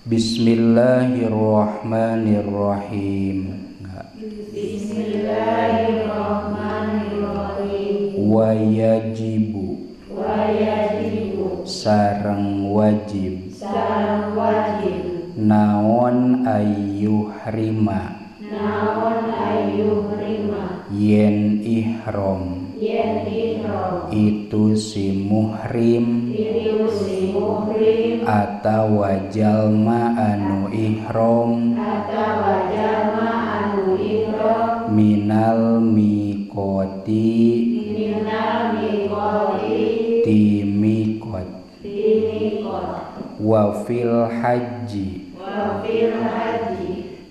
Bismillahirrahmanirrahim. Bismillahirrahmanirrahim. Wayajibu sareng wajib naon ayyuhrima yen ihram itu si muhrim atawa jalma anu ihram minal miqati ti miqat wa fil haji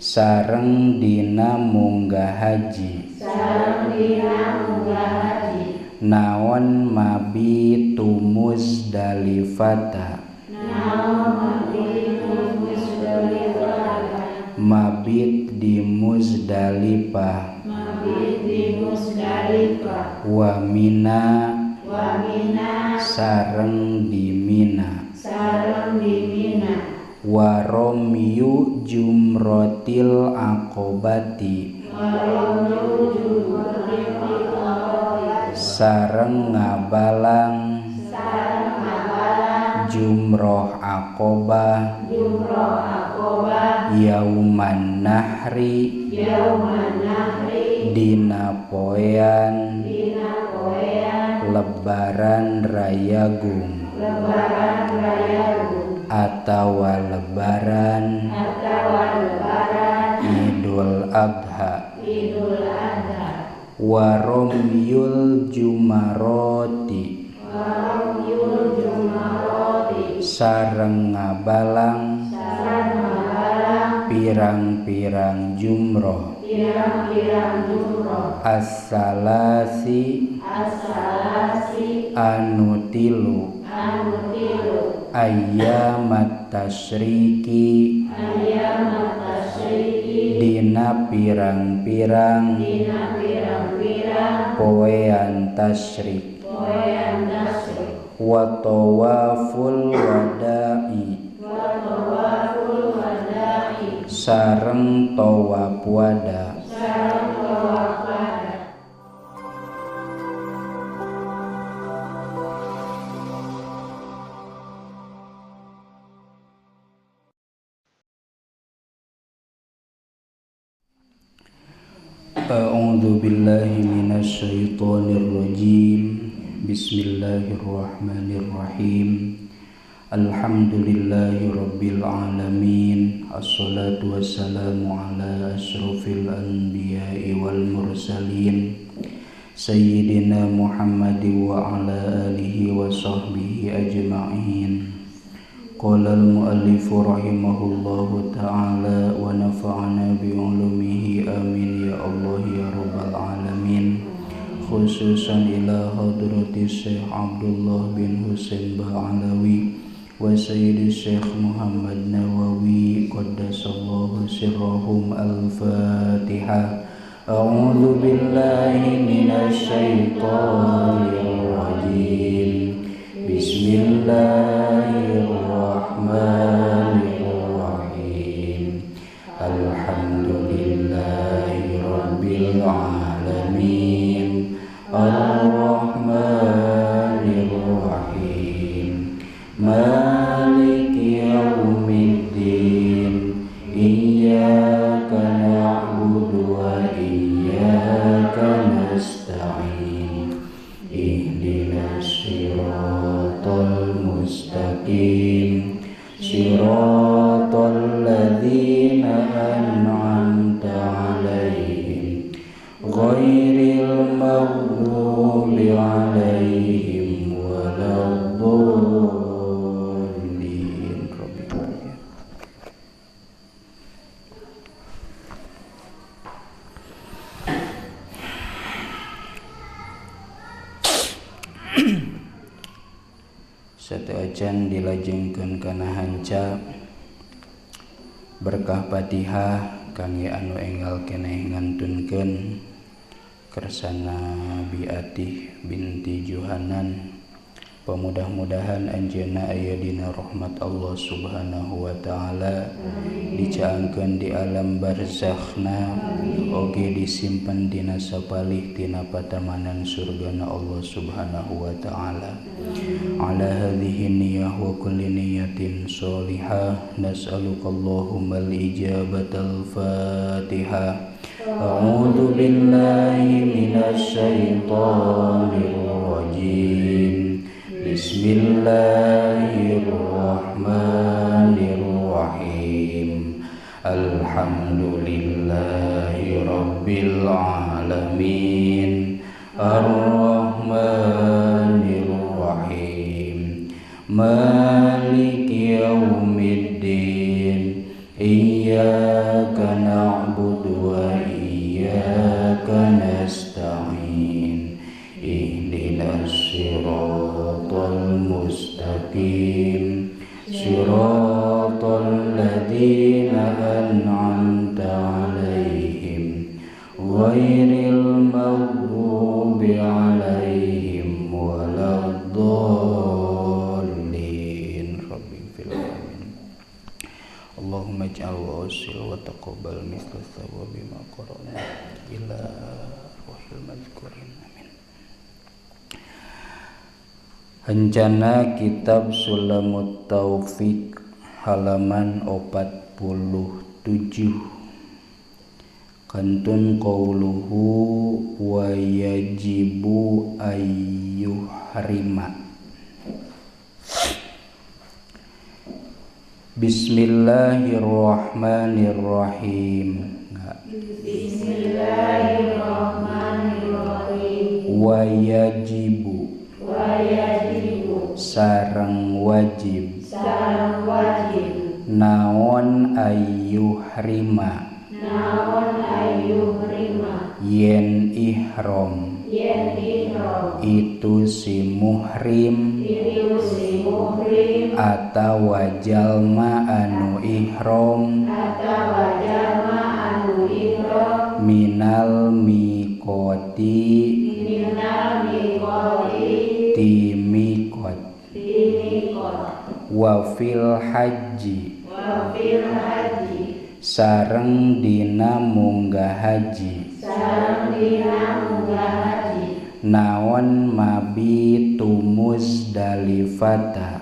sareng dina munggah haji naon mabitu Muzdalifata mabit di Muzdalifah wa mina sareng di Mina wa romyu jumrotil aqobati sareng ngabalang jumroh aqobah yauman nahri dina poean lebaran rayagung atawa lebaran Idul Adha wa romyul jumaroti sareng ngabalang pirang-pirang jumroh as-salasi anu tilu ayyamat tasyriki dina pirang-pirang poean tasyrik wa tawaful wada'i sareng tawaf wada. A'udzu billahi minasy syaithanir rajim. Bismillahirrahmanirrahim. Alhamdulillahi rabbil alamin. Assalatu wassalamu ala asyrofil anbiya'i wal mursalin Sayyidina Muhammadi wa ala alihi wa sahbihi ajma'in. Qala al-muallifu rahimahullahu ta'ala wa nafa'ana bi'ulumihi amin ya Allah ya rabbal alamin. Khususan ila hadrati Syekh Abdullah bin Husain Ba'alawi wa Sayyidi Syekh Muhammad Nawawi qaddasallahu sirrahum. Al-Fatihah. A'udzu billahi minasy syaithanir rajim. Bismillahirrahmanirrahim. Alhamdulillahi rabbil alamin. Ar-Rahmanir-Rahim. Maliki yaumiddin. Iyyaka na'budu wa iyyaka nasta'in. Ihdinas siratal mustaqim. Siratal ladzina an'amta 'alaihim ghairil maghdubi 'alaihim waladdallin. Sateacan dilajengkeun kana hanca berkah Fatihah kangge anu enggal keneh ngantunkeun kersana Biatih binti Juhanan Pamudah-mudahan anjeunna aya dina rahmat Allah Subhanahu wa taala, dicaangkeun di alam barzakhna, oge disimpen dina sapalih tina patamanan surgana Allah Subhanahu wa taala. Ala hadhihi niyyah wa kulli niyyatin sholihah nas'aluka Allahumma al-ijabatal Fatihah. A'udzu billahi minasy syaithanir rajim. Bismillahirrahmanirrahim. Alhamdulillahi rabbil alamin. Ar-Rahmanir Rahim. Maliki yaumiddin. Iyyaka na'budu wa iyyaka nasta'in. Ihdinas siratal mustaqim. Siratal ladzina an'amta 'alaihim ghairil maghdubi 'alaihim waladdallin. Rabbil alamin. Allahumma ij'al wa usil wa taqabbal mithla thawabi ma qara'na ila wahil madhkurin. Amin. Hancana kitab Sulamut Taufiq halaman 47. Kantun qauluhu wa yajibu ayyuhrima. Bismillahirrahmanirrahim. Bismillahirrahmanirrahim. Wa yajibu sareng wajib naon ayyuhrima yen ihram itu si muhrim atawa jalma anu ihram minal miqati ti miqat wa fil haji sareng dina munggah haji naon mabitu Muzdalifata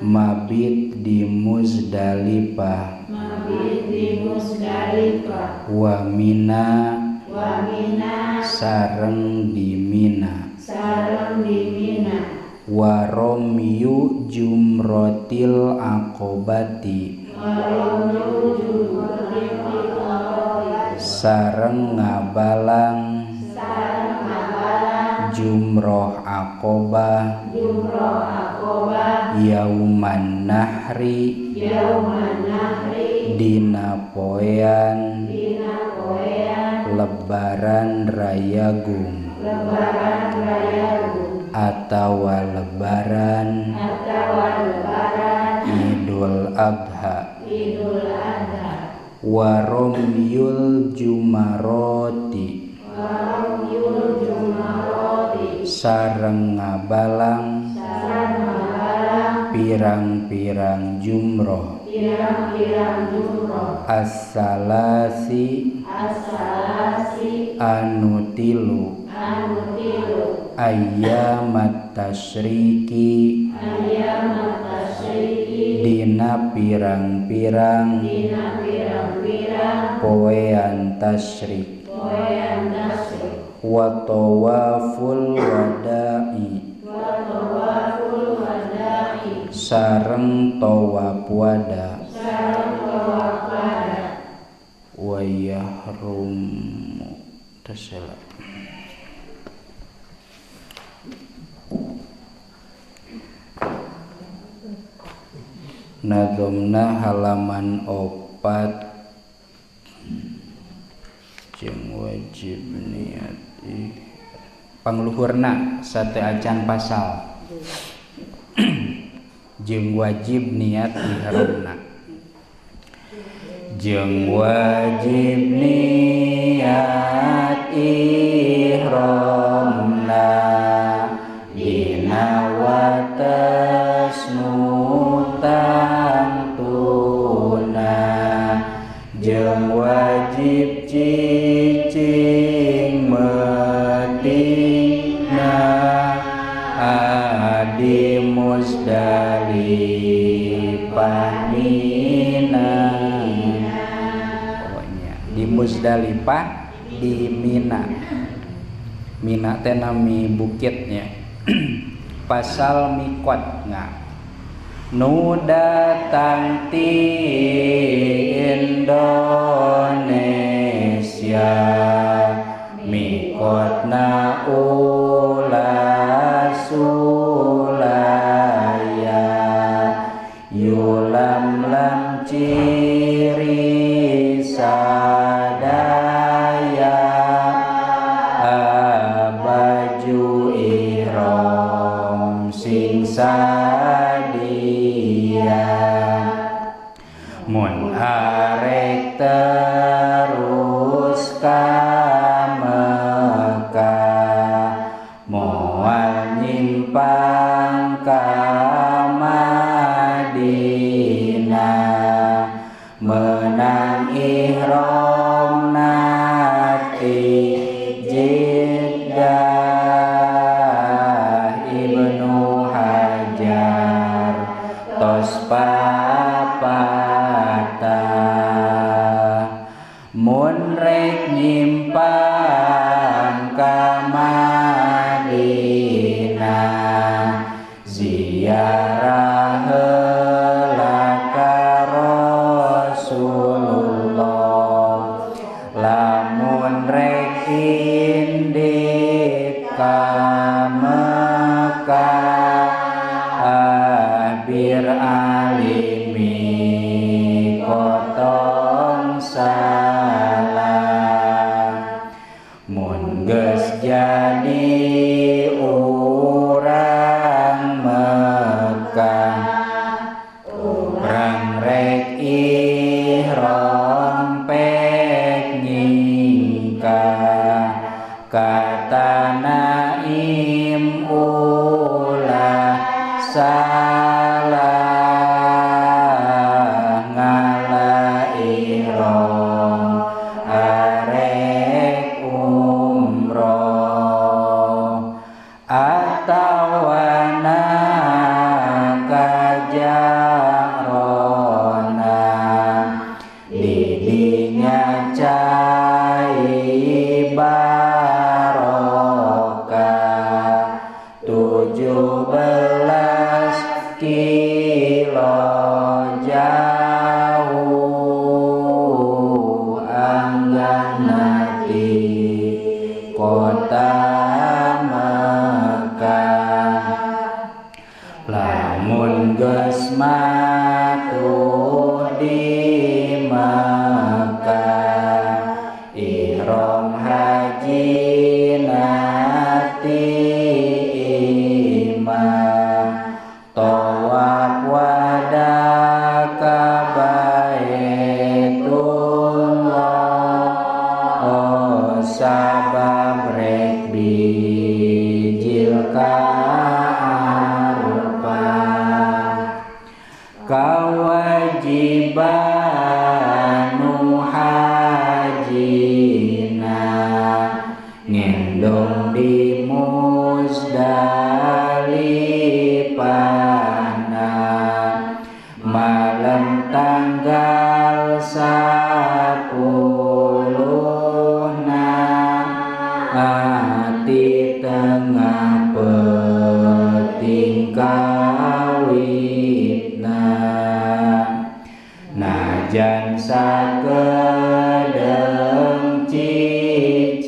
mabit di Muzdalifah wa mina sareng di Mina wa romyu jumrotil aqobati sareng ngabalang jumroh aqobah yauman nahri dina poean lebaran rayagung atawa lebaran Idul Adha wa romyul jumaroti sareng ngabalang pirang-pirang jumroh as-salasi anu tilu ayyamat tasyriki dina pirang-pirang poean tasyrik wa tawaful wada'i sareng tawaf wada wa yahrum tasala. Nazomna halaman 4 jeung wajib niati pangluhurna sate acan pasal jeung wajib niat ihramna. jeung wajib niat ihramna dina wates nutang tuna jeung wajib cicing metina di Muzdalifah pokoknya di Muzdalifah di Mina teh nami bukitnya pasal mikotna nu datang ti Indonesia mikotna ulah sulaya yulam lam ciri sadaya baju ihram sing sadia mun arek terus ka Mekah moal nyimpang ka Madinah menang ihram nati Jeddah Ibnu Hajar tos papatah mun rek nyimpang ka Madinah ziarah heula ka Rasulullah lamun rek indik ka Mekah bir alimi kotong salah mun geus jadi urang Mekah urang rek ihram pek nyingkah kata naim ulah salah ngalah ihram arek umroh atawana kajarona didinya cai barokah 17 kilo jauh angganati kota Mekah lamun geus matuh di Mekah ihram haji nati imam tawaf wada ka Baitullah sabab rek bijil ka Arafah kawajiban nu hajina ngendong di Muzdalifahna malam tanggal 10na ati tengah peting kawitna najan sakedeng cicingna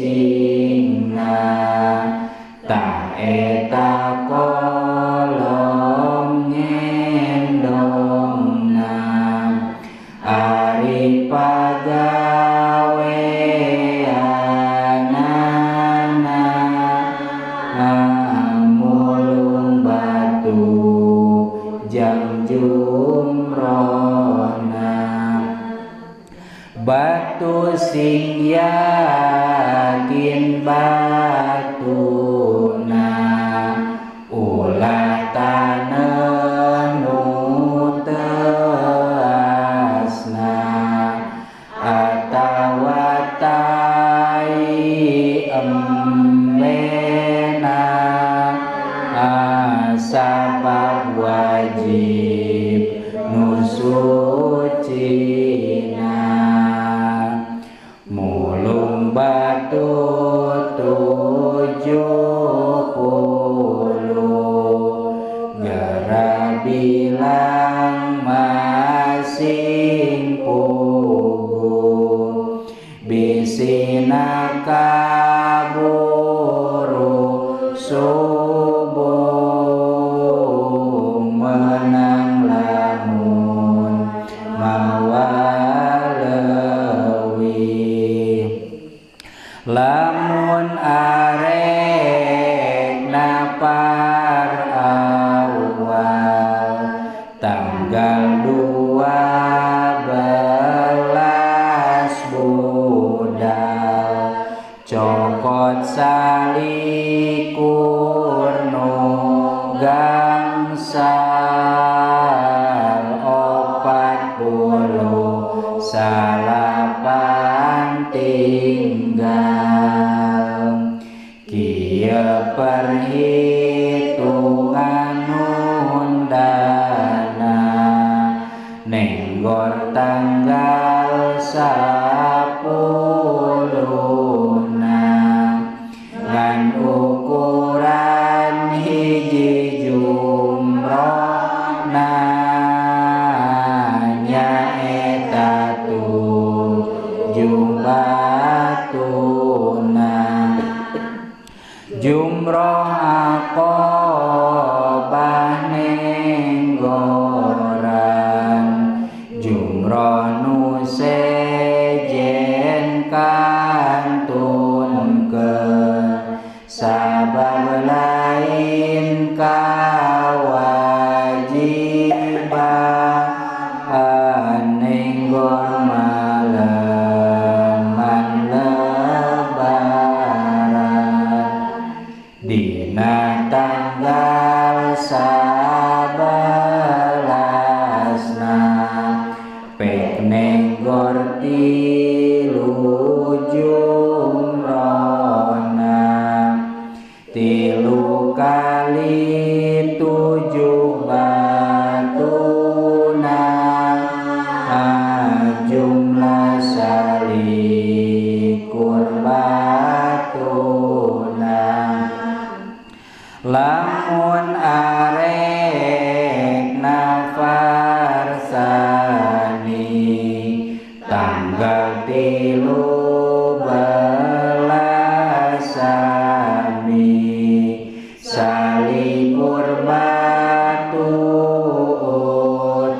ta eta kolom ngendongna ari pagaweanana mulung batu jam jumrohna batu sing yakin batuna ulah taneuh nu teu asna atawa tai embena sabab wajib nu sucina mulung batu 70 gara bilang masing pugu bisina kaburu subuh menang lamun lamun arek napar awal tanggal 12 budal cokot salikur no gangsal 40 salapan tinggal kieu perhitungan undana nenggor tanggal 10na ngan ukuran hiji jumroh nyaeta batuna jumroh aqobah nenggoran jumroh nu sejen kantunkeun sabab lain kawajiban nenggor dina tanggal 11na pek nenggor 3 jumrona 3 kali 7 batuna jumlah salikur batuna lamun arek nafar sani tanggal 13 sami salikur batu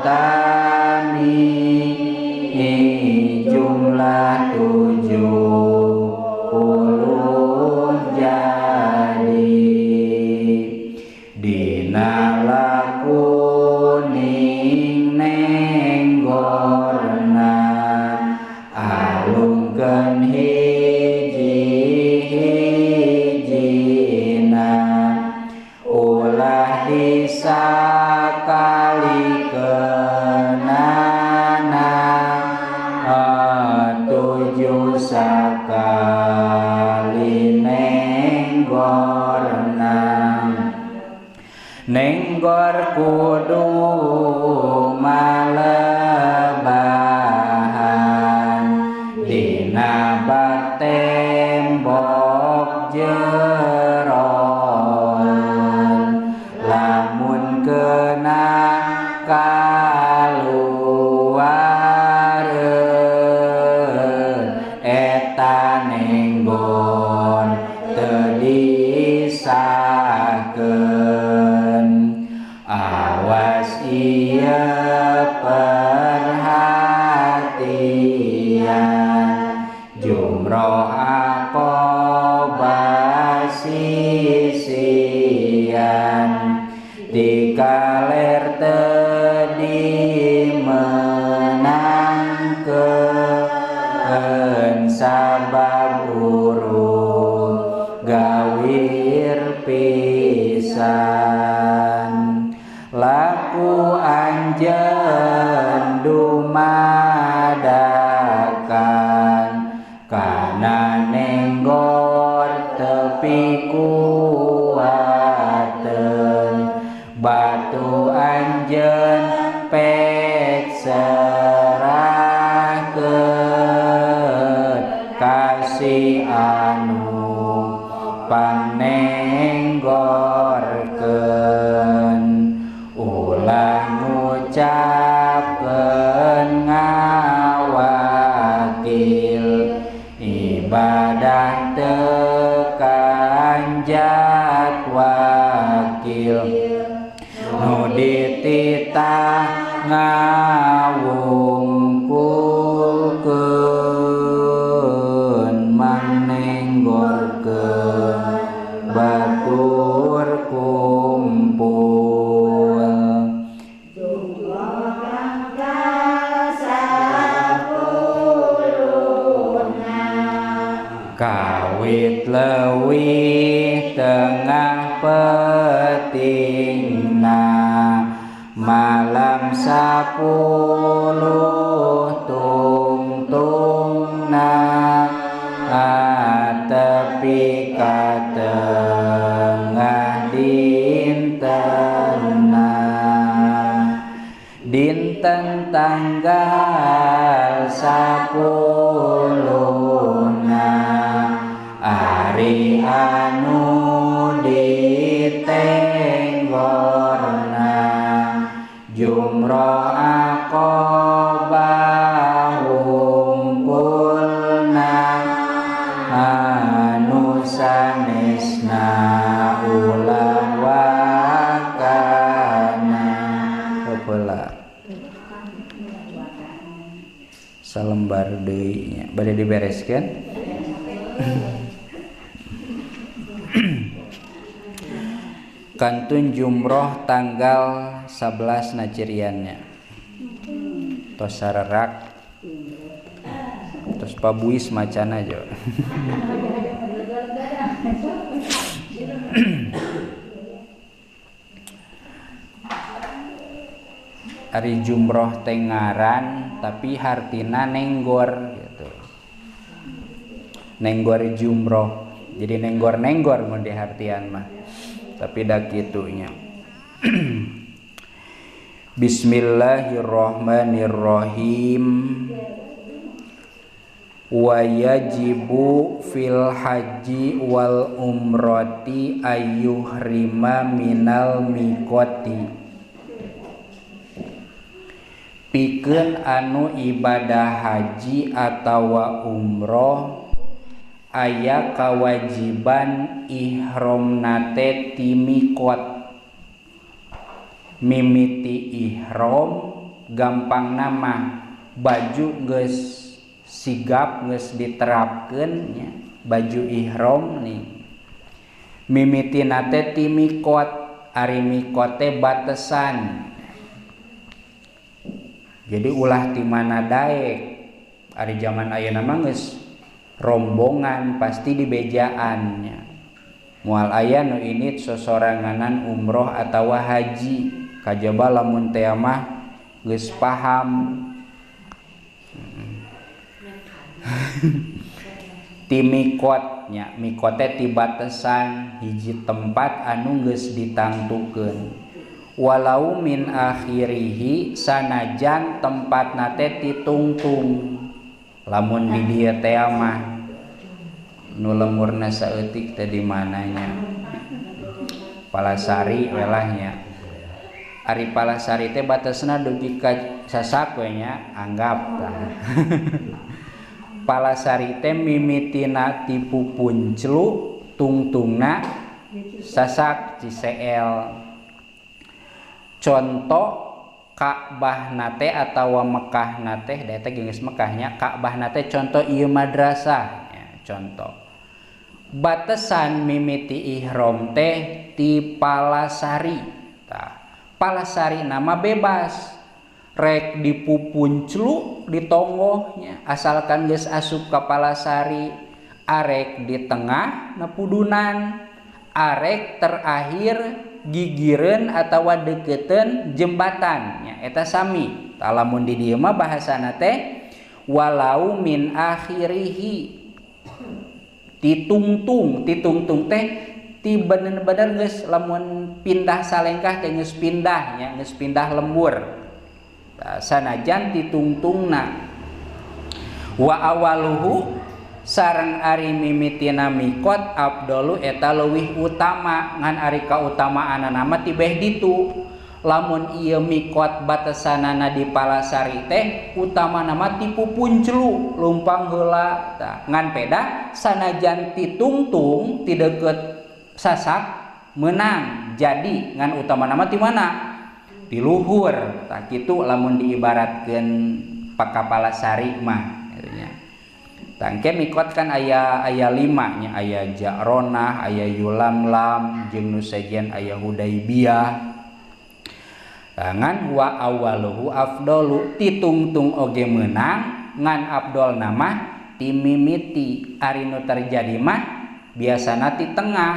utami jumlah 70 jadi dina lakuning nenggorna alungkeun hiji-hijina ulah disakalikenana 7 sakali nenggorna nenggor kudu malebahan dina bak tembok jeron lamun kena kaluareun eta nenggon teu disahkeun awas ieu perhatian jumroh aqobah sisian dikaler teu dimenangkeun baku anjeun dumadakan kana nenggor tepi kuateun batu anjeun pek serahkeun kasih anu panenggorkeun ulah ngucapkeun ngawakil ibadah teu kanjat wakil nu dititah ngawungkulkeun manenggorkeun batur kumpul kawit leuwih tengah petingna malam 10 tungtungna tepi ka tengah dintenna dinten tanggal 10na ari anu ditenggorna jumroh aqobah wungkulna anu sanesna ulah wakana heula salembar deui nya bade dibereskeun kantun jumroh tanggal 11 na ciriannya tos sarerak tos pabuis macana aja ari jumroh tengaran tapi hartina nenggor gitu nenggor jumroh jadi nenggor-nenggor mun di hartian mah tapi dah kitunya Bismillahirrahmanirrahim wa yajibu fil haji wal umrati ayyuhrima minal miqati pikeun anu ibadah haji atawa umroh aya kawajiban ihram nate ti miqat mimiti ihram gampang nama baju geus sigap geus diterapkeun nya baju ihram nih mimiti nate ti miqat ari miqat teh batesan jadi ulah ti mana daek ari zaman ayeuna mah geus rombongan pasti di bejaannya moal aya nu init sosoranganan umroh atawa haji kajaba lamun teh mah geus paham ti miqat nya miqat teh ti batesan hiji tempat anu geus ditangtukeun walau min akhirihi sanajan tempatna teh ti tungtung lamun di dieu teh mah nu lemurna saeutik teh di mananya Palasari welahnya ari Palasari teh batesna dugi ka sasak we nya anggap tah Palasari teh mimitina ti pupunclu tungtungna sasak Ciseel contoh Ka'bah nate atawa Mekah nate da eta geus Mekahnya Ka'bah nate contoh ieu madrasah ya, contoh batesan mimiti ihram teh ti Palasari tah Palasari nama bebas rek dipupunclu di tonggohnya asalkan geus asup ka Palasari arek di tengah nepudunan arek terakhir gigireun atawa deketeun jembatan nya eta sami. Lamun di dieu mah bahasana teh walau min akhirihi ditungtung teh ti bener-bener geus lamun pindah salengkah teh geus pindah nya geus pindah lembur. Sanajan ditungtungna wa awaluhu sareng ari mimitina mikot abdolu eta leuwih utama ngan ari kautamaanana mah tibeh ditu. Lamun ieu mikot batasanana di Palasari teh utamana mah ti Pupunclu lumpang heula tah ngan peda sanajan ti tungtung ti deukeut sasak meunang jadi ngan utamana mah ti mana di luhur tah kitu lamun diibaratkeun ka Palasari mah nya. Tangke mikot kan aya 5 nya aya Ja'ronah, aya Yulamlam, jeung nu sejen aya Hudaibiyah. Ngan wa awaluhu afdalu titungtung oge meunang ngan abdol nama ti mimiti ari nu terjadi mah biasana ti tengah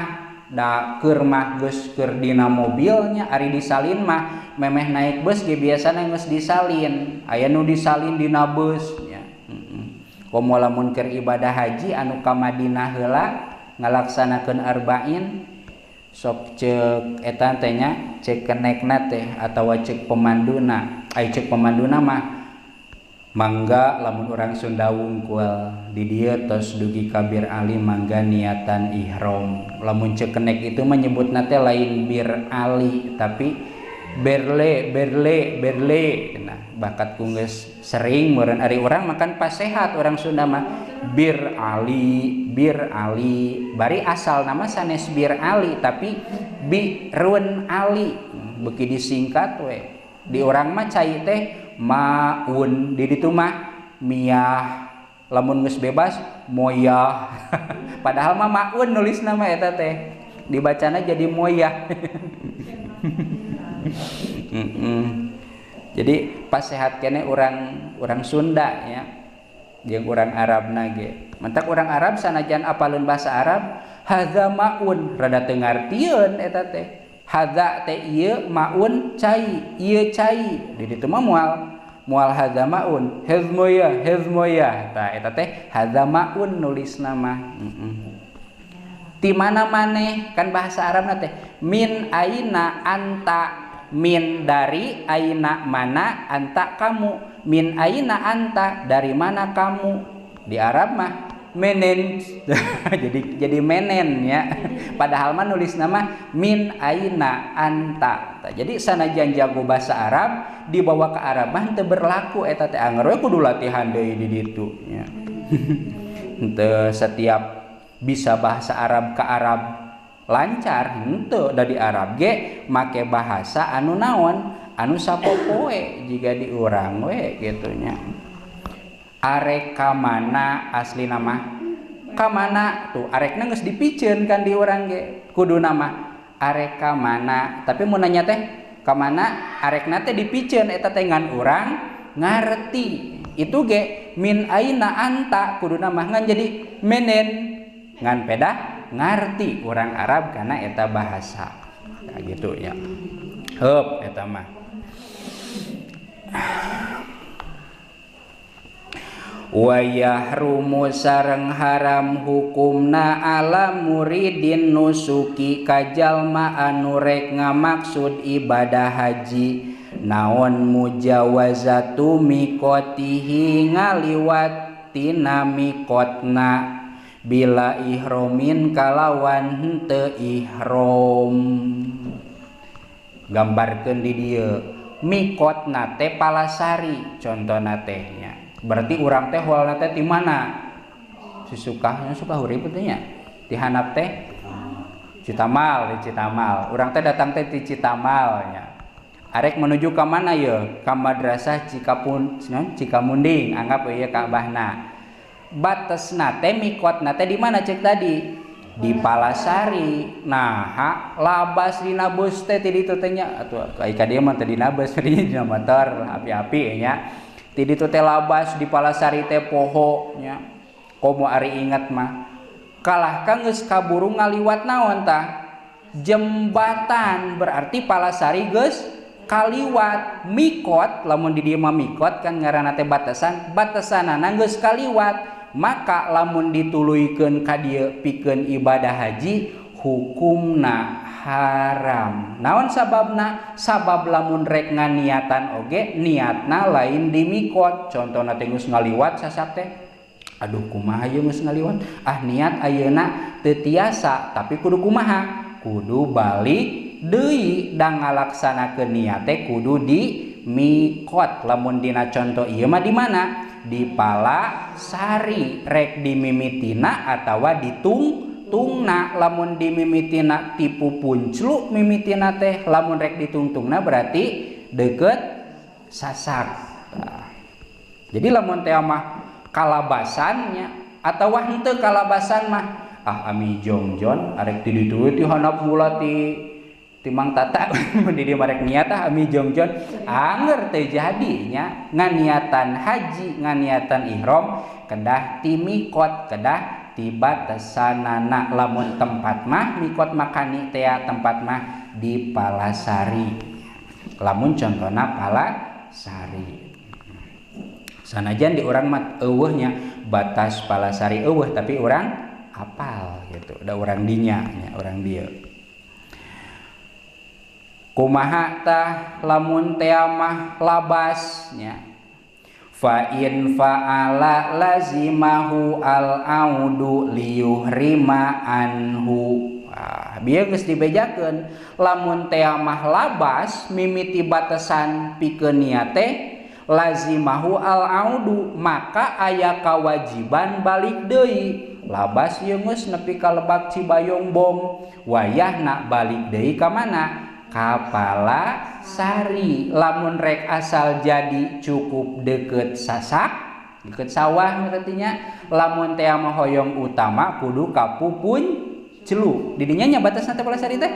da keur mah geus keur dina mobilnya ari disalin mah memeh naik bus ge biasana geus disalin aya nu disalin dina bus nya. Komo lamun keur ibadah haji anu ka Madinah heula ngalaksanakeun arba'in sok cek eta teh nya cek kenekna teh atawa cek pemanduna cek pemanduna mah mangga lamun urang Sunda wungkul di dieu tos dugi kabir ali mangga niatan ihram. Lamun cek kenek itu menyebutna teh lain bir ali tapi berle nah bakat geus sering meureun ari urang makan pas sehat urang Sunda mah bir ali bari asal nama sanes bir ali tapi birun ali beuki disingkat we di urang mah cai teh maun di ditu mah miyah lamun geus bebas moyah padahal mah maun nulis nama eta teh dibacana jadi moyah. Jadi pas sehat kene orang Sunda ya jeung urang Arabna ge mentak urang Arab sanajan apaleun bahasa Arab hadza maun rada teu ngartieun eta teh hadza teh ieu maun cai ieu cai di ditu mah moal hadza maun hezmoya tah eta teh hadza maun nulisna mah. Ti mana maneh kan bahasa Arabna teh min aina anta min dari aina mana anta kamu min aina anta dari mana kamu di Arab mah menen jadi menen ya padahal mah nulis nama min aina anta jadi sanajan jago bahasa Arab dibawa ke Arab mah teu berlaku eta teh anger we kudu latihan deui di ditu nya. Teu setiap bisa bahasa Arab ke Arab lancar henteu da di Arab ge make bahasa anu naon anu sapopoe jiga di urang we kitu nya. Arek ka mana asli nama ka mana tuh arekna geus dipikeun kan di urang ge kudu nama arek ka mana tapi mun nanya teh ka mana arekna teh dipikeun eta teh ngan urang ngarti itu ge min aina anta kudu nama ngan jadi menen ngan peda ngarti orang Arab karena eta bahasa kayak gitu ya. Heup eta mah. Wa yahrumu sareng haram hukumna ala muridin nusuki kajalma anu rek ngamaksud ibadah haji naon mujawazatu miqatihi ngaliwatina miqatna bila ihromin kalawan henteu ihrom. Gambarkeun di dieu miqatna teh Palasari contona teh nya. Berarti urang teh hoalna teh di mana? Sisukahnya Sukahurip teh nya. Di handap teh Citamal, di Citamal. Urang teh datang teh di Citamal nya. Arek menuju ka mana ye? Ka Madrasah Cikamunding, anggap ieu Ka'bahna. Batesna teh miqatna teh di mana cek tadi? Di Palasari. Nah, labas dina bus teh ti ditu teh nya atuh ka dieu mah teh dina bus dina motor api-api nya. Ti ditu teh labas di Palasari teh poho nya. Komo ari ingat mah. Kalah ka geus kaburu ngaliwat naon tah? jembatan berarti palasari geus kaliwat. Mikot lamun di dieu mah mikot kan ngaranna teh batasan, batasanana geus kaliwat, maka lamun dituluykeun ka dieu pikeun ibadah haji hukumna haram. Naon sababna? Sabab lamun rek nganiatan oge niatna lain di mikot. Contohna teh geus ngaliwat sasak teh, aduh kumaha ieu geus ngaliwat, niat ayeuna teu tiasa, tapi kudu kumaha? Kudu balik deui da ngalaksanakeun niat teh kudu di mikot. Lamun dina contoh ieu mah di mana? Di Palasari, rek dimimitina atawa di tungtungna. Lamun dimimitina tipu punclu mimitina teh, lamun rek ditungtungna berarti deket sasak. Jadi lamun teh mah kalabasannya atawa henteu kalabasan mah ami jongjon arek ti ditu ti handap mula ti Mang Tata di dieu marek niat ami jongjon anger teu jadi nya. Nganiatan haji, nganiatan ihram kedah ti mikot, kedah ti batasanana. Lamun tempat mah mikot makani teh tempat mah di Palasari. Lamun contohna Palasari. Sanajan di urang mah eueuhnya batas Palasari eueuh tapi urang apal gitu. Da urang dinya nya, urang dieu. Kumaha tah lamun teh mah labasnya? Fa in fa'ala lazimahu al-audu liyuhrima anhu. Bieu geus dibejakeun lamun teh mah labas mimiti batasan pikeun niat teh lazimahu al-audu, maka aya kawajiban balik deui. Labas ieu geus nepi ka Lebak Cibayongbong, wayahna balik deui ka mana? Ka Palasari. Lamun rek asal jadi cukup deket sasak, deket sawah artinya. Lamun teh mah hoyong utama kudu ka Pupunclu. Di dinya nya batasna teh Palasari teh.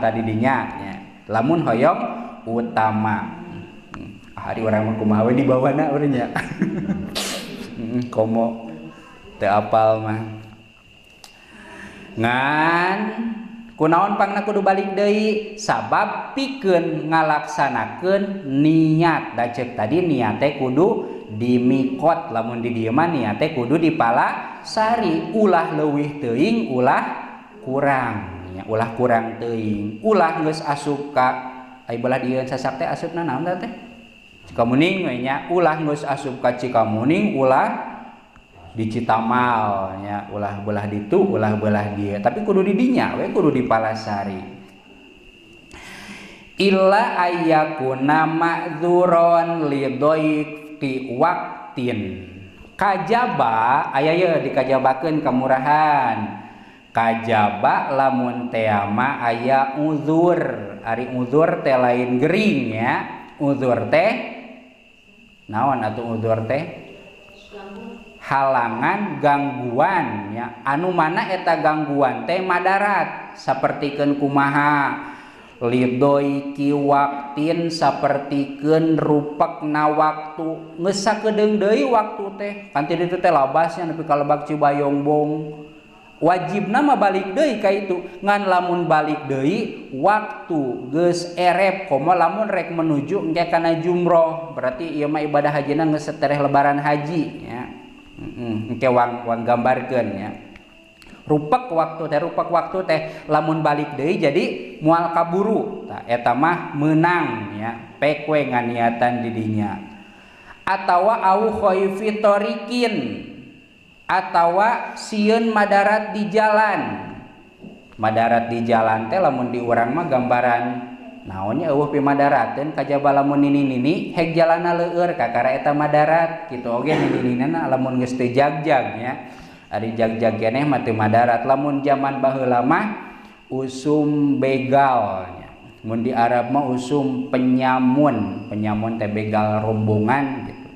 Tadi dinya nya. Lamun hoyong utama. Hari urang mah kumaha we di bawahna urang nya. Komo teu apal mah. Ngan kunaon pangna kudu balik deui? Sabab pikeun ngalaksanakeun niat. Da ceuk tadi niat teh kudu di mikot, lamun di dieu mah niat teh kudu di Palasari. Ulah leuwih teuing, ulah kurang nya, ulah kurang teuing. Ulah geus asup ka ai belah dieu sasak teh asupna naon teh? Cikamuning we nya. Ulah geus asup ka Cikamuning, ulah di Citamal nya, ulah belah ditu, ulah belah dia, tapi kudu di dinya we, kudu di Palasari. Illa ayyakuna ma'dzuron li dhaiqi waqtin. Kajaba aya ye dikajabakeun kamurahan. Kajaba lamun teh mah aya uzur. Ari uzur teh lain gering ya. Uzur teh naon atuh uzur teh? Halangan, gangguan ya. Anu mana eta gangguan teh madarat, sapertikeun kumaha? Lidoi ki waktin, sapertikeun rupekna waktu. Geus sakedeung deui waktu teh. Kan ti ditu teh labasnya nepi ka Lebak Cibayongbong. Wajibna mah balik deui ka itu. Ngan lamun balik deui waktu geus erep, komo lamun rek menuju engke kana jumroh. Berarti ieu mah ibadah hajina geus satereh lebaran haji ya. Engke wang gambarkeun ya. Rupek waktu teh lamun balik deui jadi moal kaburu. Tah eta mah meunang ya, pek we nganiatan di dinya. Atawa au khaifi tariqin, atawa sieun madarat di jalan. Madarat di jalan teh lamun di urang mah gambaran naonnya eueuh pimadarateun kajaba lamun nini-nini heg jalanna leueur kakara eta madarat kitu oge nini-ninina lamun geus teu jagjag nya. Ari jagjag keneh mah teu madarat. Lamun zaman baheula mah usum begal nya. Mun di Arab mah usum penyamun. Penyamun teh begal rombongan gitu.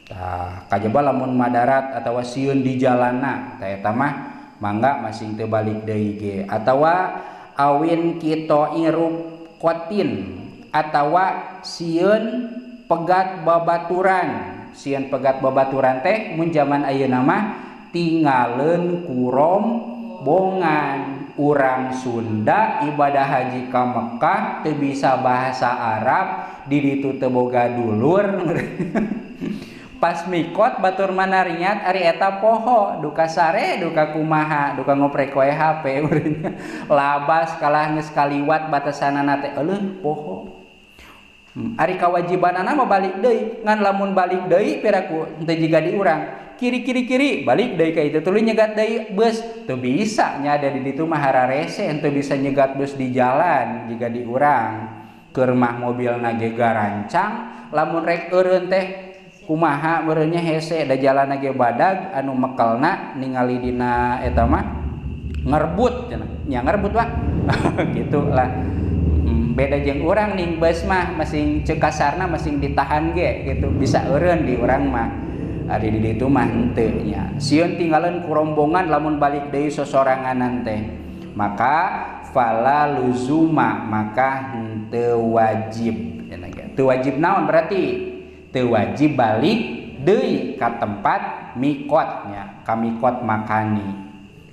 Tah kajaba lamun madarat atawa sieun di jalanna tah eta mah mangga masing teu balik deui ge. Atawa awin kita irup kotin atawa sieun pegat babaturan. Sieun pegat babaturan teh mun zaman ayeuna mah tingaleun ku rombongan. urang Sunda ibadah haji ka Mekah teu bisa bahasa Arab di ditu teu boga dulur pas mikot batur manariat ari eta poho duka sare duka kumaha duka ngoprek wae HP labas kalah geus kaliwat batasanana teh eueuh poho ari kawajibanana mah balik deui ngan lamun balik deui piraku teu jiga di urang kiri balik deui ka itu tuluy nyegat deui beus teu bisa nya ada di ditu mah hararese teu bisa nyegat beus di jalan jiga di urang keur mah mobilna ge garancang lamun rek eureun teh kumaha meureunnya hese da jalanna ge badag anu mekelna ningali dina eta mah ngerebut nya ngerebut Pak gitu lah beda jeung urang ning beus mah masing ceuk kasarna masing ditahan ge gitu bisa eureun di urang mah ari di ditu mah henteu nya sieun tinggalin ku rombongan lamun balik deui sosoranganan teh maka fala luzuma maka henteu wajib teu wajib naon berarti teu wajib balik deui ka tempat mikotnya ka mikot makani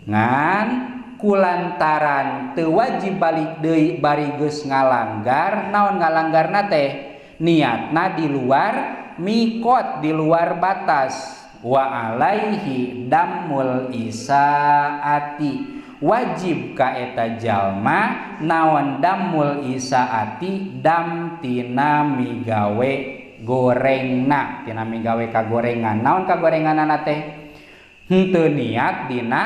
ngan kulantaran teu wajib balik deui bari geus ngalanggar naon ngalanggarna teh niatna di luar mikot di luar batas wa alaihi damul isaati wajib ka eta jalma naon damul isaati dam tina migawe gorengna tina migawe kagorengan naon kagorenganana teh henteu niat dina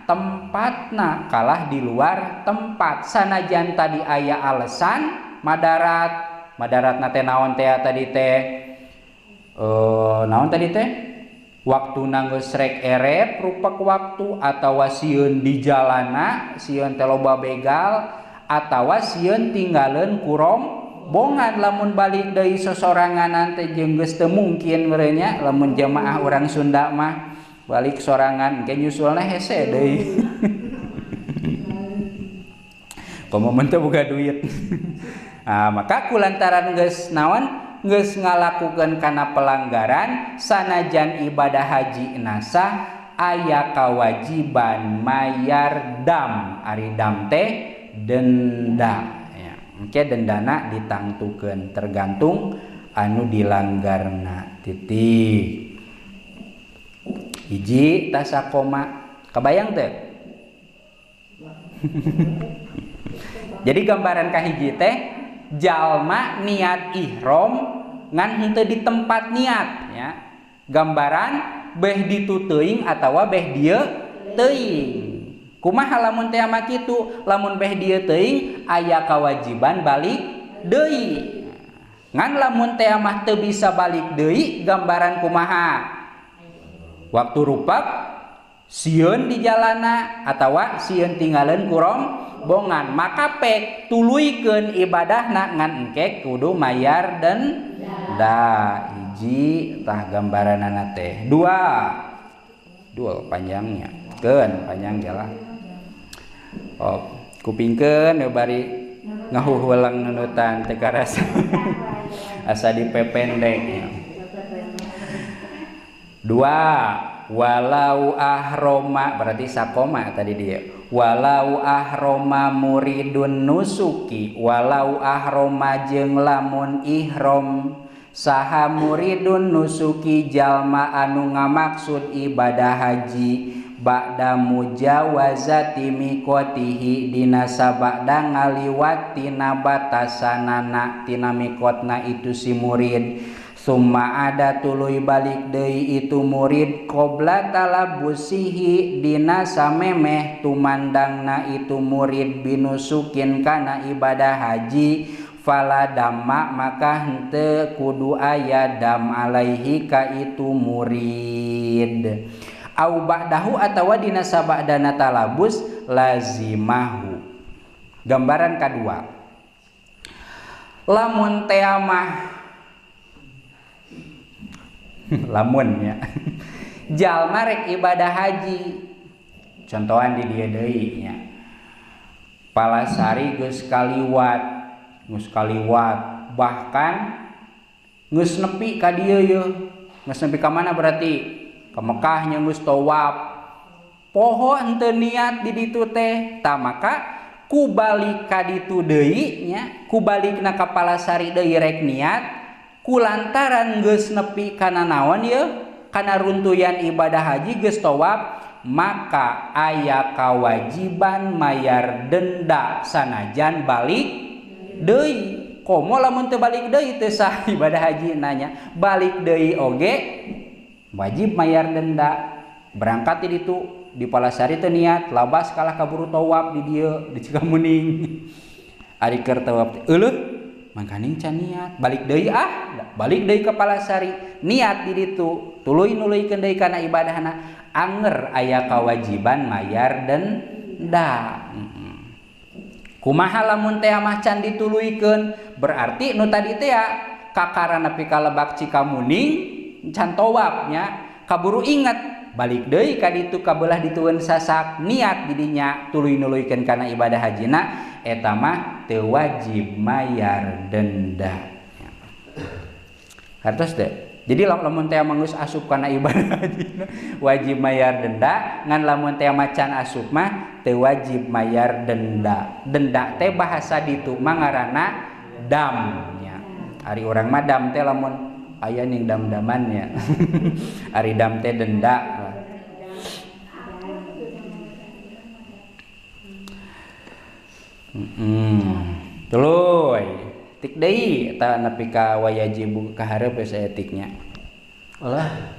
tempatna kalah di luar tempat sanajan tadi aya alasan madaratna teh naon teh tadi teh naon tadi teh waktuna geus rek eret rupak waktu atawa sieun di jalana sieun teh loba begal atawa sieun tinggalin ku bongan lamun balik deui sosoranganan teh jeung geus teu mungkin meureun nya lamun jamaah urang Sunda mah balik sorangan engke nyusulna hese deui komo teu boga duit maka kulantaran geus naon geus ngalakukeun kana pelanggaran sanajan ibadah haji nasah aya kawajiban mayar dam ari dam teh denda engke dendana ditangtukeun tergantung anu dilanggarna titik hiji tasa koma kabayang teh jadi gambaran kahiji teh jalma niat ihram ngan henteu di tempat niat ya gambaran beh ditu teuing atawa beh dieu teuing kumaha lamun teh mah kitu lamun beh dieu teuing aya kawajiban balik deui ngan lamun teh mah teu bisa balik deui gambaran kumaha waktu rupak sieun di jalana atawa sieun tinggalin ku rombongan maka pek tuluykeun ibadahna ngan engke kudu mayar denda hiji tah gambaranana teh dua panjangnya keun panjang jalan kupingkeun bari ngahuhulang nunutan teh karasa asa dipependek dua walau ahroma berarti sakoma tadi dia walau ahroma muridun nusuki walau ahroma jeung lamun ihram saha muridun nusuki jalma anu ngamaksud ibadah haji ba'da mujawazati miqatihi dina sabada ngaliwat tina batasanana tina miqatna itu si murid summa ada tuluy balik deui itu murid qabla talabusihi dina samemeh tumandangna itu murid binusukin kana ibadah haji fala damma maka henteu kudu aya dam alaihi ka itu murid au ba'dahu atawa dina sabadana talabus lazimahu gambaran kadua lamun teh mah lamun ya jalma rek ibadah haji contohan di dieu deui nya palasari geus kaliwat bahkan geus nepi ka dieu ye geus nepi ka mana berarti ka Mekah nya geus tawaf poho henteu niat di ditu teh tah maka ku balik ka ditu deui nya ku balikna ka Palasari deui rek niat kulantaran geus nepi kana naon ieu kana runtuyan ibadah haji geus tawaf maka aya kawajiban mayar denda sanajan balik deui. Komo lamun teu balik deui teu sah ibadah haji nanya balik deui oge wajib mayar denda. Berangkat di ditu di Palasari teu niat labas kalah kaburu tawaf di dieu di Cikamuning ari keur tawaf eueuh mangkaning can niat balik deui balik deui ke Palasari niat di ditu tuluy nuluykeun deui kana ibadahna anger aya kewajiban mayar denda. Kumaha lamun teh mah can dituluykeun berarti nu tadi teh kakara nepi ka Lebak Cikamuning can tawaf nya kaburu ingat balik deui ka ditu kabelah ditueun sasak niat di dinya tuluy nuluykeun kana ibadah hajina eta mah teu wajib mayar denda. Hartos teh. Jadi lamun teh manggeus asup kana ibadah hajina wajib mayar denda ngan lamun teh macan asup mah teu wajib mayar denda. Denda teh bahasa ditu mah ngaranna dam nya. Ari urang mah dam teh lamun aya ning dam-damannya. Ari dam teh denda. Tuluy tik deui eta nepi ka wajib ka hareup geus aya tiknya. Ulah.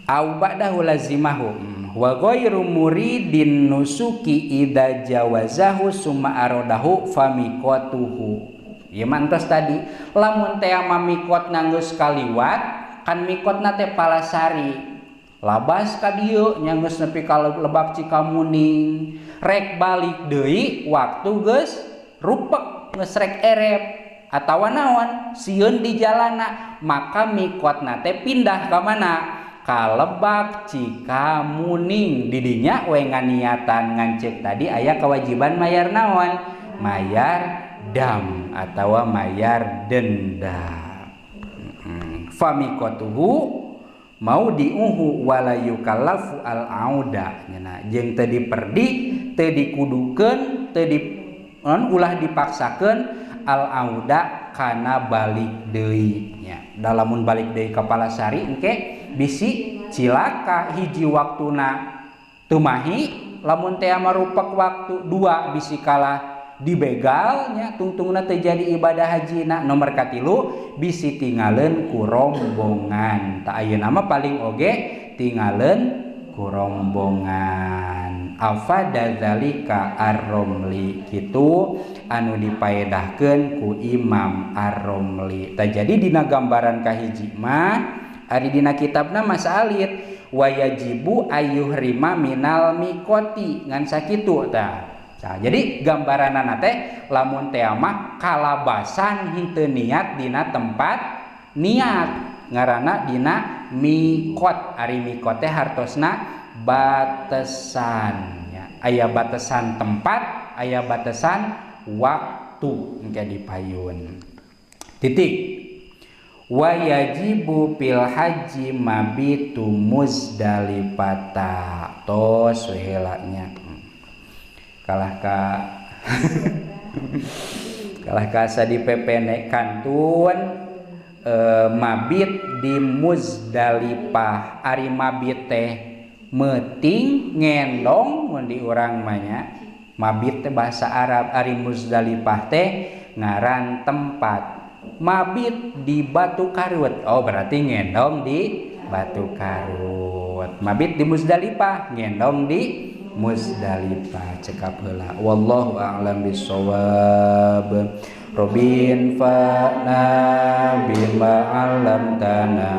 Au ba'dahu lazimahu wa ghairu muridin nusuki idza jawazahu summa aradahu famiqatuhu. Ieu mantos tadi lamun teh mamikot nganggeus kaliwat kan mikotna teh Palasari labas ka dieu nya geus nepi ka Lebak Cikamuning rek balik deui waktu geus rupek geus rek erep atawa naon sieun di jalanna maka mikotna teh pindah ka mana ka Lebak Cikamuning di dinya we nganiatan ngancek tadi aya kewajiban mayar naon mayar dam atawa mayar denda. Famikotuhu mau diuhu wala yukallafu al auda nya jeung teu diperdi teu dikudukeun teu di ulah dipaksakeun al auda kana balik deui nya. Da lamun balik deui ka Palasari engke bisi cilaka hiji waktuna teu mahi lamun teh marupek waktu dua bisi kalah dibegal nya tungtungna teu jadi ibadah hajina nomor katilu bisi tingaleun ku rombongan ta ayeuna mah paling oge tingaleun ku rombongan afada zalika ar-Romli kitu anu dipaedahkeun ku Imam ar-Romli ta jadi dina gambaran kahiji mah ari dina kitabna masalit wayajibu ayyuhrima minal miqati ngan sakitu tah. Nah, jadi gambaranana teh lamun teh mah kalabasan henteu niat dina tempat niat ngaranna dina miqat. Ari miqat teh hartosna batesan nya. Aya batesan tempat, aya batesan waktu engke dipayun. Titik. Wa yajibu fil haji mabitu Muzdalifata. Tos we heula nya. Kalah ka sadi pepene kantun mabit di Muzdalifah ari mabit teh meuting ngendong mun di urang mah nya mabit teh bahasa Arab ari Muzdalifah teh ngaran tempat mabit di Batu Karut oh berarti ngendong di Batu Karut mabit di Muzdalifah ngendong di Muzdalifah cekap heula wallahu a'lam bissawab robin fa'na bima 'allamtana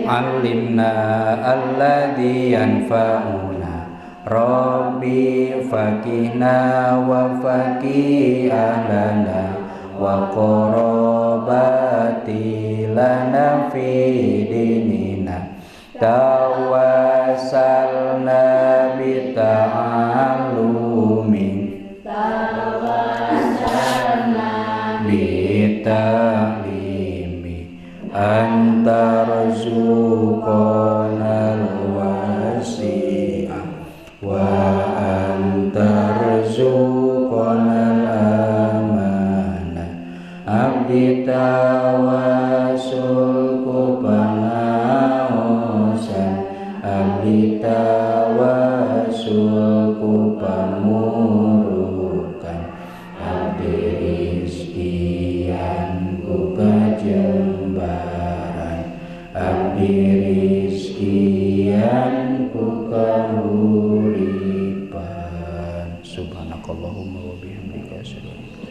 alimna alladzi yanfa'una rabbi faqihna wa faqih ahlana wa qarabati lana fi dinina tawassalna bita'allumin bita'limi antar rizqanal wasi'ah wa antarzuqanal amanah abdi tawasul ku pangaosan abdi tawasul ku pamurukan abdi rizkian ku kajembaran abdi rizkian ku kahuripan subhanakallahumma wa bihamdika asyhadu an la ilaha illa anta